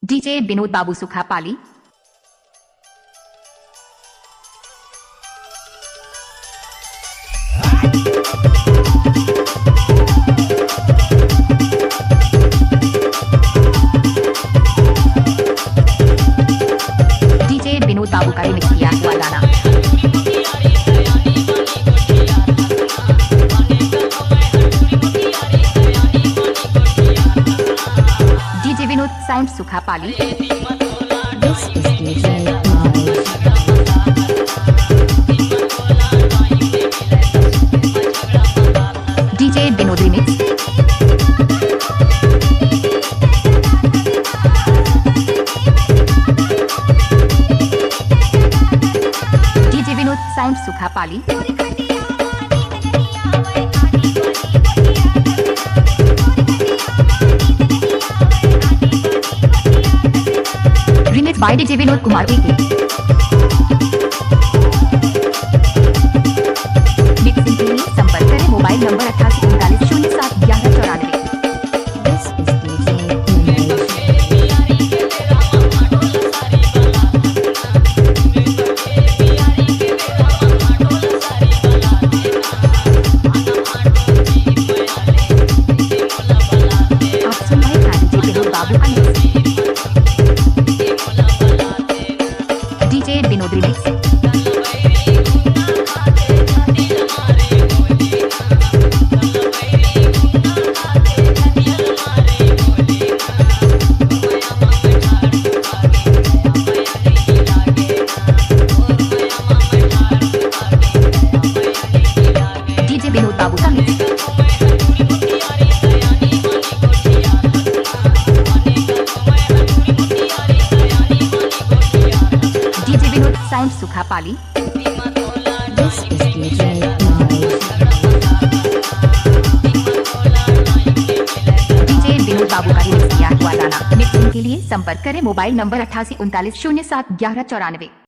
DJ Vinod बाबू सुखापाली। DJ Vinod Babu का remix किया हुआ गाना। DJ Vinod sound Sukhapali. This is DJ DJ Vinod remix. DJ Vinod sound Sukhapali. Remix by DJ Vinod Kumar के। मिक्सिंग के लिए संपर्क करें mobile number 8839071194। This is DJ आप सुन रहे हैं डीजे विनोद बाबू का DJ Vinod remix. DJ Vinod Babu का mix. DJ Vinod sound Sukhapali. This is DJ DJ Vinod Babu का रिमिक्स किया हुआ गाना। मिक्सिंग के लिए संपर्क करें मोबाइल नंबर 8839071194।